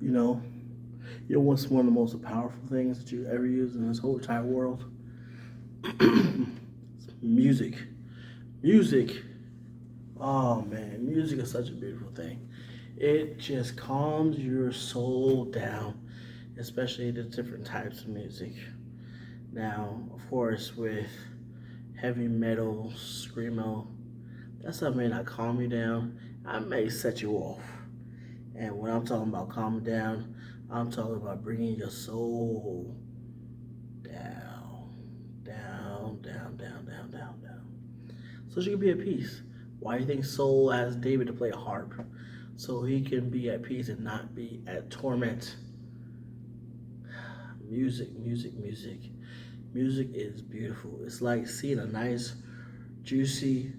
You know, what's one of the most powerful things that you ever use in this whole entire world? Music. Music. Oh man, music is such a beautiful thing. It just calms your soul down, especially the different types of music. Now, of course, with heavy metal, screamo, that stuff may not calm you down. I may set you off. And when I'm talking about calming down, I'm talking about bringing your soul down, down, down, down, down, down, down. So she can be at peace. Why do you think Soul asked David to play a harp? So he can be at peace and not be at torment. Music, music, music. Music is beautiful. It's like seeing a nice, juicy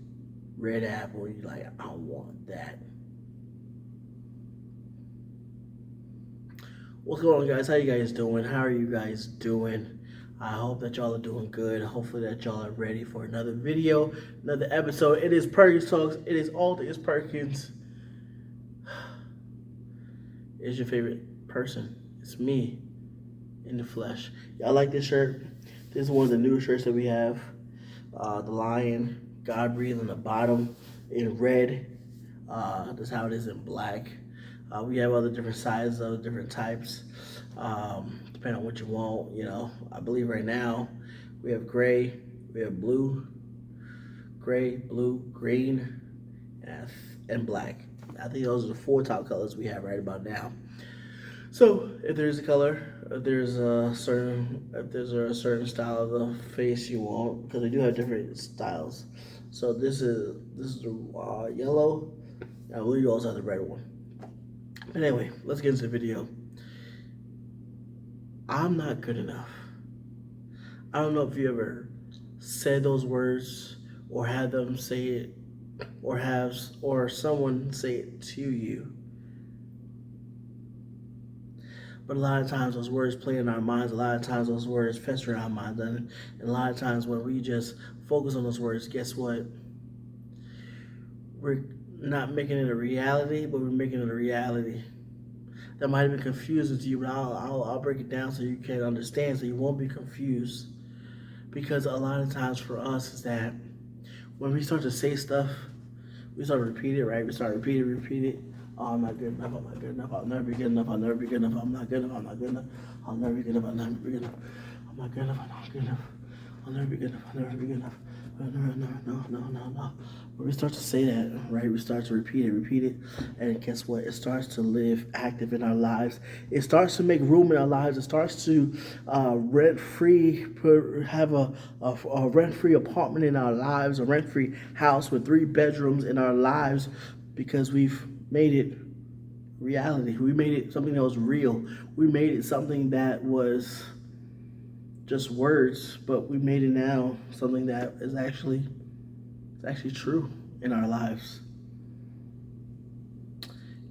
red apple. You're like, I want that. What's going on, guys? How you guys doing? How are you guys doing? I hope that y'all are doing good. Hopefully that y'all are ready for another video, another episode. It is Perkins Talks. It is all things Perkins. It's your favorite person. It's me in the flesh. Y'all like this shirt? This is one of the newer shirts that we have. The lion, God breathed on the bottom in red. That's how it is in black. We have other different sizes, other different types, depending on what you want. I believe right now we have gray, we have blue, gray, blue, green, and black. I think those are the four top colors we have right about now. So if there's a color, if there's a certain style of the face you want, because they do have different styles. So this is the yellow. I believe you also have the red one. But anyway, let's get into the video. I'm not good enough. I don't know if you ever said those words or had them say it or someone say it to you. But a lot of times those words play in our minds. A lot of times those words fester in our minds. And a lot of times when we just focus on those words, guess what? We're not making it a reality, but we're making it a reality. That might have been confusing to you, but I'll break it down so you can understand, so you won't be confused. Because a lot of times for us is that when we start to say stuff, we start to repeat it, right? We start to repeat it. Oh, I'm not good enough. I'm not good enough. I'll never be good enough. I'll never be good enough. I'm not good enough. I'm not good enough. I'll never be good enough. I'll never be good enough. I'm not good enough. I'm not good enough. I'll never be good enough. I'll never be good enough. No. When we start to say that, right, we start to repeat it, and guess what? It starts to live active in our lives. It starts to make room in our lives. It starts to have a rent-free apartment in our lives, a rent-free house with 3 bedrooms in our lives, because we've made it reality. We made it something that was real. We made it something that was just words, but we made it now something that is actually true in our lives.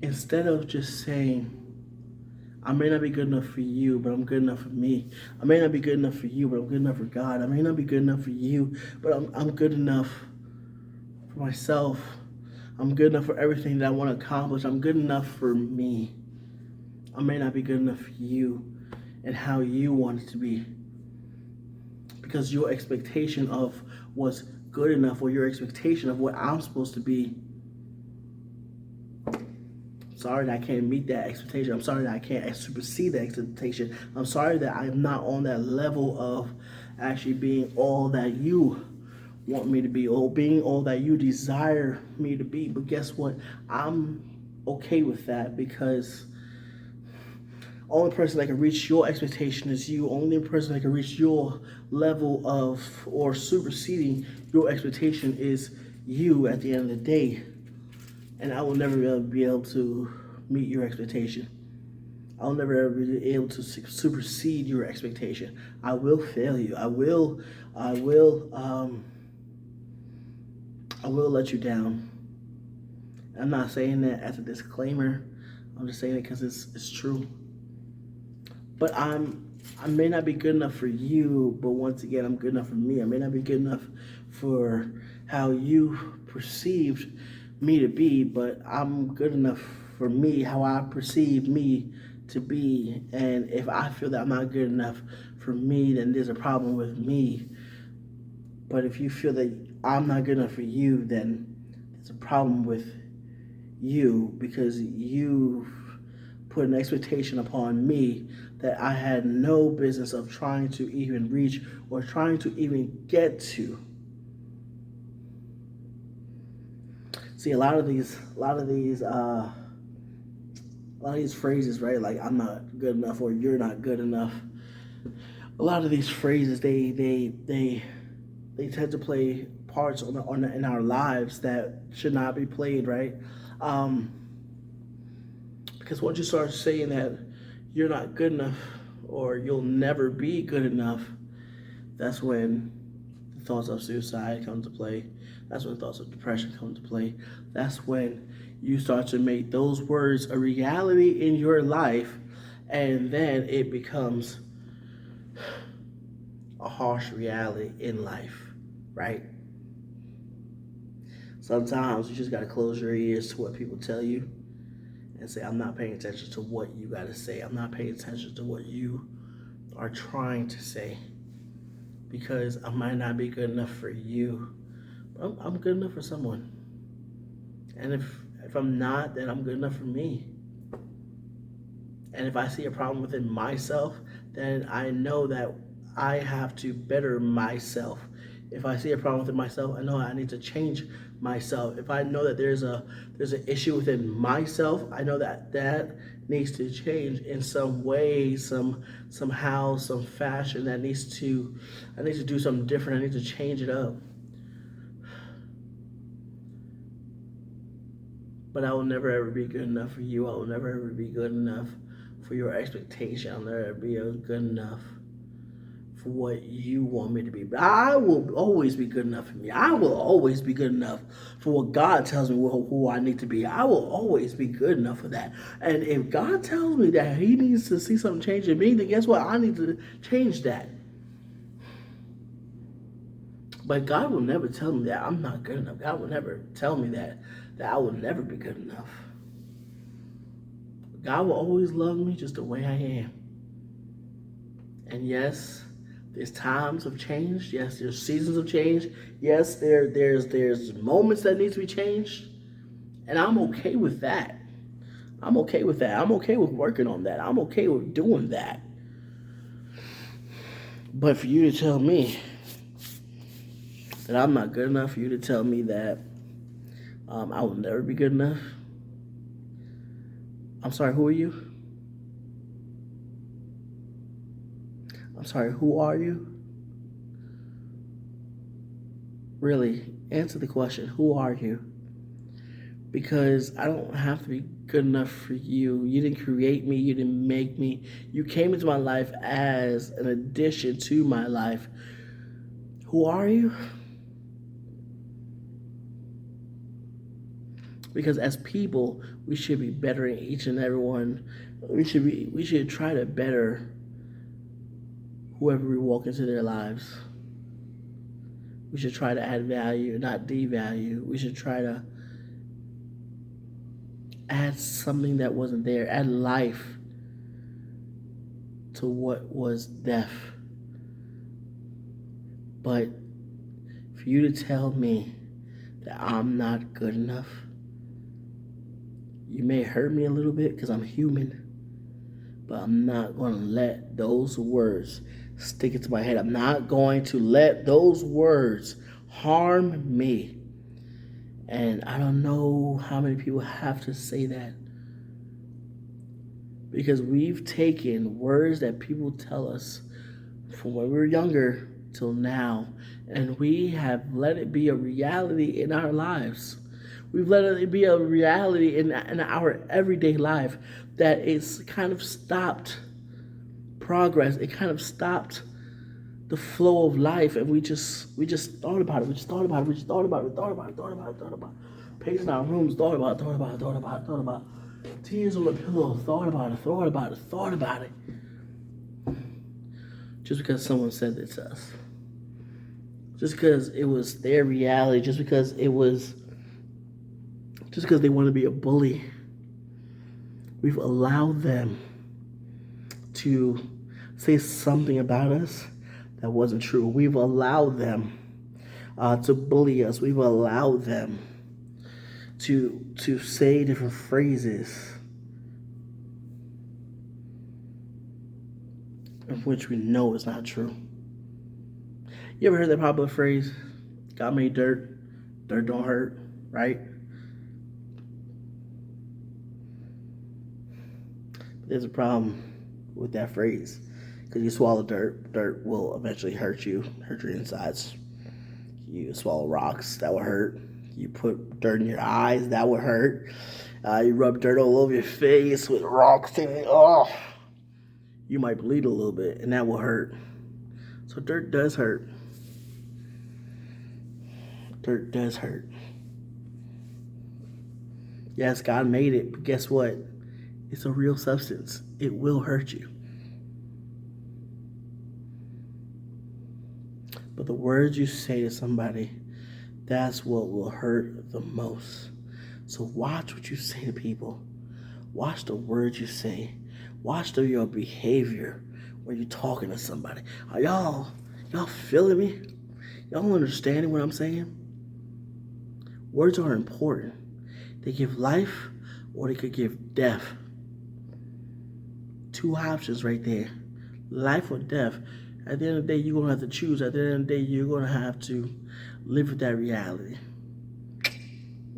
Instead of just saying, I may not be good enough for you, but I'm good enough for me. I may not be good enough for you, but I'm good enough for God. I may not be good enough for you, but I'm good enough for myself. I'm good enough for everything that I want to accomplish. I'm good enough for me. I may not be good enough for you and how you want it to be. Because your expectation of what's good enough, or your expectation of what I'm supposed to be, I'm sorry that I can't meet that expectation. I'm sorry that I can't supersede that expectation. I'm sorry that I'm not on that level of actually being all that you want me to be, or being all that you desire me to be. But guess what? I'm okay with that, because only person that can reach your expectation is you. Only person that can reach your level of, or superseding your expectation, is you at the end of the day. And I will never be able to meet your expectation. I'll never ever be able to supersede your expectation. I will fail you. I will let you down. I'm not saying that as a disclaimer. I'm just saying it because it's true. But I may not be good enough for you, but once again, I'm good enough for me. I may not be good enough for how you perceived me to be, but I'm good enough for me, how I perceive me to be. And if I feel that I'm not good enough for me, then there's a problem with me. But if you feel that I'm not good enough for you, then there's a problem with you, because you put an expectation upon me that I had no business of trying to even reach or trying to even get to. See, a lot of these phrases, right? Like, I'm not good enough, or you're not good enough. A lot of these phrases, they tend to play parts in our lives that should not be played, right? Because once you start saying that you're not good enough, or you'll never be good enough, that's when the thoughts of suicide come to play. That's when thoughts of depression come to play. That's when you start to make those words a reality in your life, and then it becomes a harsh reality in life, right? Sometimes you just got to close your ears to what people tell you and say, I'm not paying attention to what you got to say. I'm not paying attention to what you are trying to say, because I might not be good enough for you. I'm good enough for someone. And if I'm not, then I'm good enough for me. And if I see a problem within myself, then I know that I have to better myself. If I see a problem within myself, I know I need to change myself. If I know that there's an issue within myself, I know that that needs to change in some way, somehow, some fashion. I need to do something different. I need to change it up. But I will never ever be good enough for you. I will never ever be good enough for your expectation. I'll never be good enough for what you want me to be. But I will always be good enough for me. I will always be good enough for what God tells me who I need to be. I will always be good enough for that. And if God tells me that He needs to see something change in me, then guess what? I need to change that. But God will never tell me that I'm not good enough. God will never tell me that I will never be good enough. God will always love me just the way I am. And yes, there's times of change. Yes, there's seasons of change. Yes, there's moments that need to be changed. And I'm okay with that. I'm okay with that. I'm okay with working on that. I'm okay with doing that. But for you to tell me that I'm not good enough, for you to tell me that I will never be good enough. I'm sorry, who are you? I'm sorry, who are you? Really, answer the question, who are you? Because I don't have to be good enough for you. You didn't create me. You didn't make me. You came into my life as an addition to my life. Who are you? Because as people, we should be bettering each and every one. We should try to better whoever we walk into their lives. We should try to add value, not devalue. We should try to add something that wasn't there, add life to what was death. But for you to tell me that I'm not good enough, you may hurt me a little bit because I'm human, but I'm not going to let those words stick into my head. I'm not going to let those words harm me. And I don't know how many people have to say that, because we've taken words that people tell us from when we were younger till now, and we have let it be a reality in our lives. We've let it be a reality in our everyday life, that it's kind of stopped progress. It kind of stopped the flow of life, and we just thought about it. We just thought about it. Pacing our rooms, thought about it. Tears on the pillow, thought about it. Just because someone said it to us. Just because it was their reality. Just because they want to be a bully. We've allowed them to say something about us that wasn't true. We've allowed them to bully us. We've allowed them to say different phrases of which we know is not true. You ever heard that popular phrase, God made dirt, dirt don't hurt, right? There's a problem with that phrase. Because you swallow dirt, dirt will eventually hurt your insides. You swallow rocks, that will hurt. You put dirt in your eyes, that will hurt. You rub dirt all over your face with rocks, and you might bleed a little bit, and that will hurt. So dirt does hurt. Dirt does hurt. Yes, God made it, but guess what? It's a real substance. It will hurt you. But the words you say to somebody, that's what will hurt the most. So watch what you say to people. Watch the words you say. Watch your behavior when you're talking to somebody. Are y'all feeling me? Y'all understanding what I'm saying? Words are important. They give life or they could give death. Two options right there. Life or death. At the end of the day, you're going to have to choose. At the end of the day, you're going to have to live with that reality.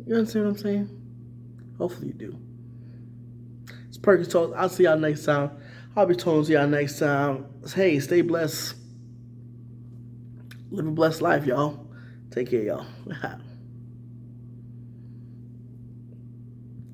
You understand what I'm saying? Hopefully you do. It's Perkins Talk. I'll see y'all next time. I'll be talking to y'all next time. Hey, stay blessed. Live a blessed life, y'all. Take care, y'all.